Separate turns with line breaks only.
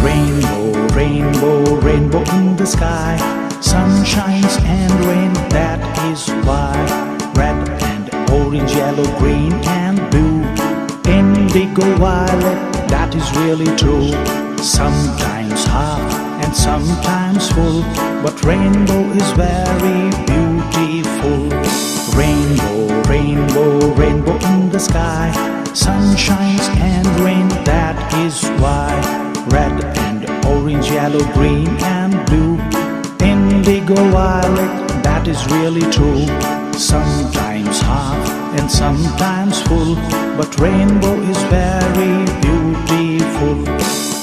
Rainbow, rainbow, rainbow in the sky. Sun shines and rain, that is why. Red and orange, yellow, green and blue. Indigo, violet, that is really true. Sometimes half and sometimes full, but rainbow is very beautiful. Rainbow, rainbow, rainbow in the sky. Sun shines and rain, that is why. Red and orange, yellow, green and blue. Indigo, violet, that is really true. Sometimes half and sometimes full, but rainbow is very beautiful.